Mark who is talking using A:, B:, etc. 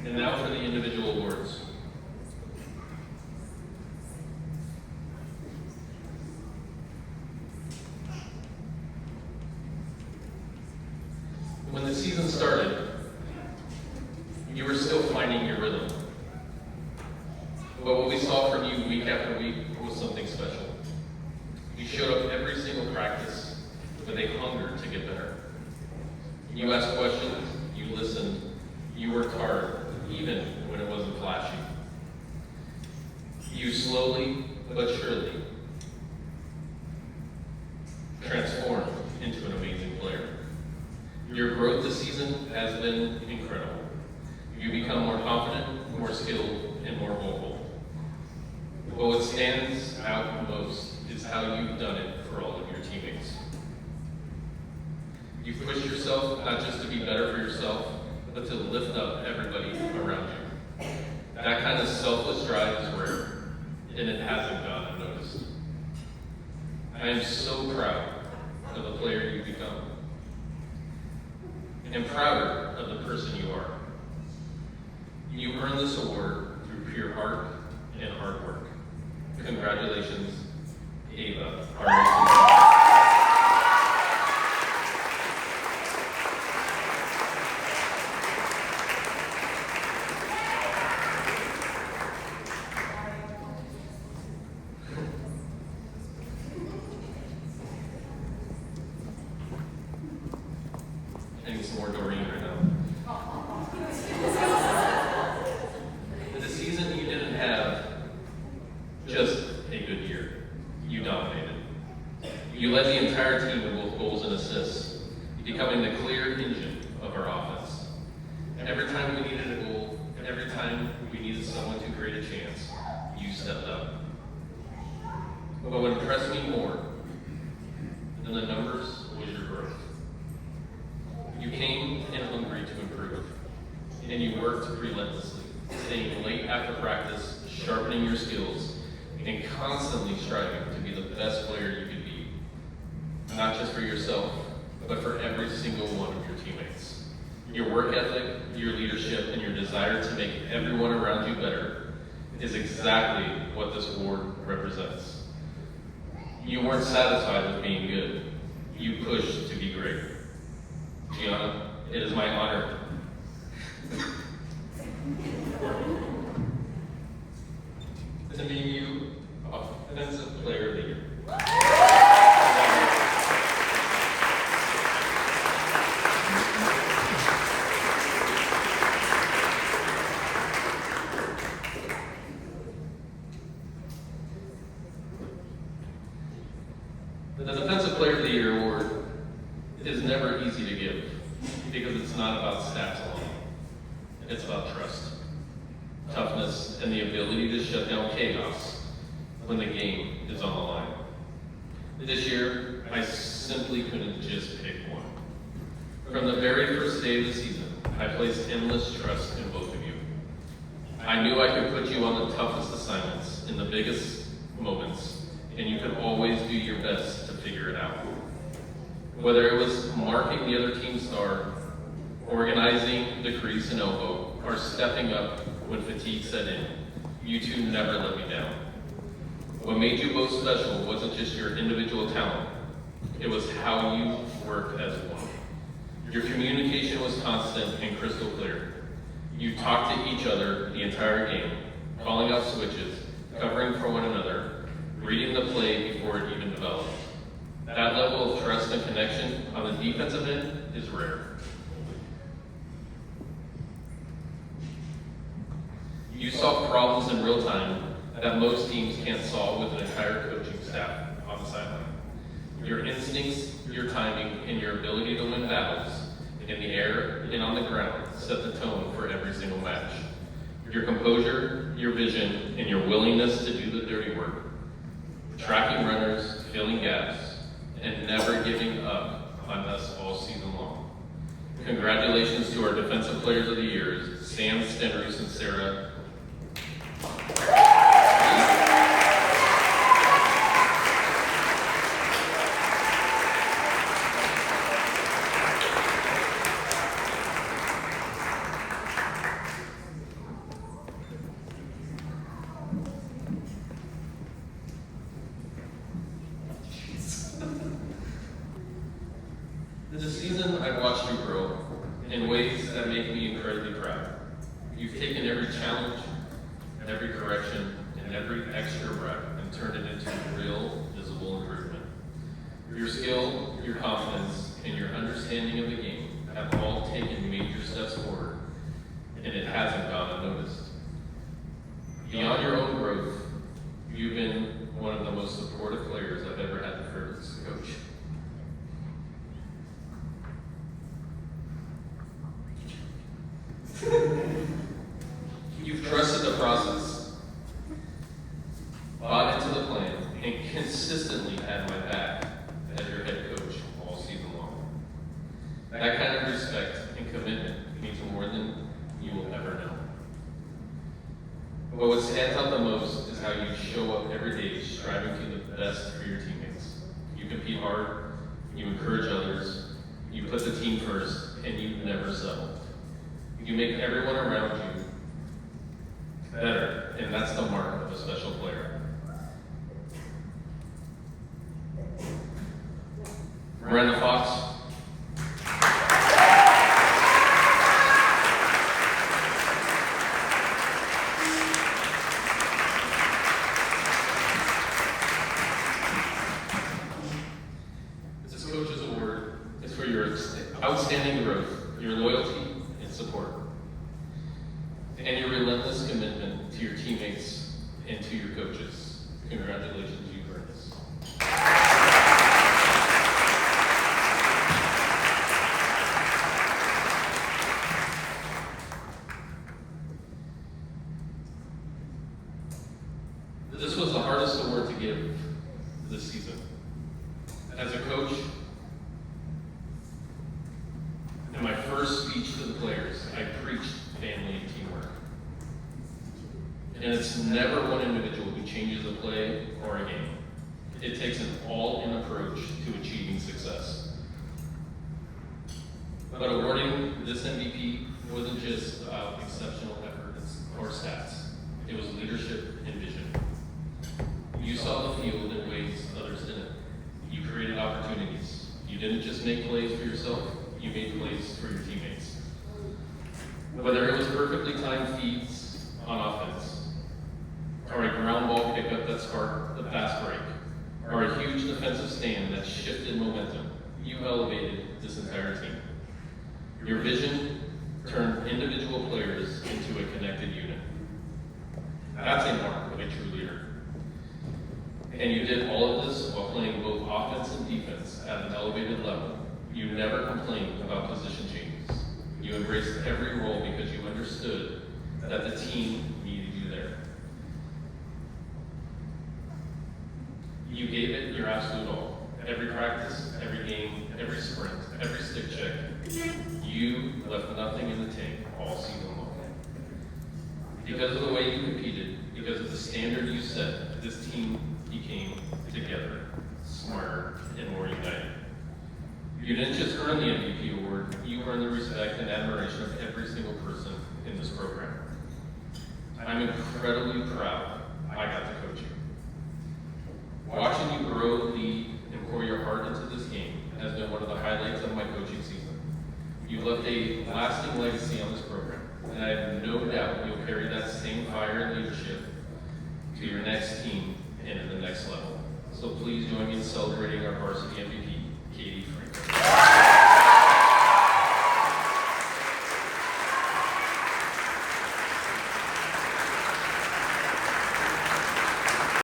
A: And now for the individual awards. When the season started, you were still finding your rhythm. But what we saw from you week after week was something special. You showed up every single practice with a hunger to get better. You asked questions, you listened, you worked hard, even when it wasn't flashy. You slowly but surely transformed into an amazing player. Your growth this season has been incredible. You become more confident, more skilled, and more vocal. But what stands out most is how you've done it for all of your teammates. You've pushed yourself not just to be better for yourself, but to lift up everybody around you. That kind of selfless drive is rare, and it hasn't gone unnoticed. I am so proud of the player you've become, and prouder of the person you are. You earned this award through pure heart and hard work. Congratulations, Ava, our new I need some more Doreen right now. The season you didn't have just a good year. You dominated. You led the entire team in both goals and assists, becoming the clear engine of our offense. Every time we needed a goal, every time we needed someone to create a chance, you stepped up. But what impressed me more than the numbers was your growth. You came in hungry to improve, and you worked relentlessly, staying late after practice, sharpening your skills, and constantly striving to be the best player you could be, not just for yourself, but for every single one of your teammates. Your work ethic, your leadership, and your desire to make everyone around you better is exactly what this award represents. You weren't satisfied with being good. You pushed to be great. Gianna, it is my honor to name you Offensive Player of the Year. The Defensive Player of the Year award is never easy to give because it's not about stats alone. It's about trust, toughness, and the ability to shut down chaos when the game is on the line. This year, I simply couldn't just pick one. From the very first day of the season, I placed endless trust in both of you. I knew I could put you on the toughest assignments in the biggest moments, and you could always do your best to figure it out. Whether it was marking the other team's star, organizing the crease and elbow, or stepping up when fatigue set in, you two never let me down. What made you both special wasn't just your individual talent, it was how you work as one. Your communication was constant and crystal clear. You talked to each other the entire game, calling out switches, covering for one another, reading the play before it even developed. That level of trust and connection on the defensive end is rare. You solve problems in real time that most teams can't solve with an entire coaching staff on the sideline. Your instincts, your timing, and your ability to win battles in the air and on the ground set the tone for every single match. Your composure, your vision, and your willingness to do the dirty work, tracking runners, filling gaps, and never giving up on us all season long. Congratulations to our Defensive Players of the Year, Sam Stenrus and Sarah. challenge, every correction, and every extra rep and turned it into real, visible improvement. Your skill, your confidence, and your understanding of the game have all taken major steps forward, and it hasn't gone unnoticed. Beyond your own growth, you've been one of the most supportive players I've ever had the privilege to coach. You've trusted the process, bought into the plan, and consistently had my back as your head coach all season long. That kind of respect and commitment means more than you will ever know. But what stands out the most is how you show up every day striving to do the best for your teammates. You compete hard, you encourage others, you put the team first, and you never settle. You make everyone around you better, and that's the mark of a special player. Miranda Fox. This Coach's Award is for your outstanding growth, your loyalty and support, and your relentless commitment to your teammates and to your coaches. Congratulations, you've earned this. This was the hardest award to give this season. As a coach, in my first speech to the players, I preached family and teamwork. And it's never one individual who changes a play or a game. It takes an all-in approach to achieving success. But awarding this MVP wasn't just about exceptional effort or stats. It was leadership and vision. You saw the field in ways others didn't. You created opportunities. You didn't just make plays for yourself, you made plays for your teammates. Whether it was perfectly timed feeds on offense, or a ground ball pickup that sparked the fast break, or a huge defensive stand that shifted momentum, you elevated this entire team. Your vision turned individual players into a connected unit. That's a mark of a true leader. And you did all of this while playing both offense and defense at an elevated level. You never complained about position changes. You embraced every role because you understood that the team needed you there. You gave it your absolute all. Every practice, every game, every sprint, every stick check, you left nothing in the tank all season long. Because of the way you competed, because of the standard you set, this team became together, smarter, and more united. You didn't just earn the MVP award, you earned the respect and admiration of every single person in this program. I'm incredibly proud I got to coach you. Watching you grow, lead, and pour your heart into this game has been one of the highlights of my coaching season. You left a lasting legacy on this program, and I have no doubt you'll carry that same fire and leadership to your next team and at the next level. So please join me in celebrating our varsity MVP, Katie.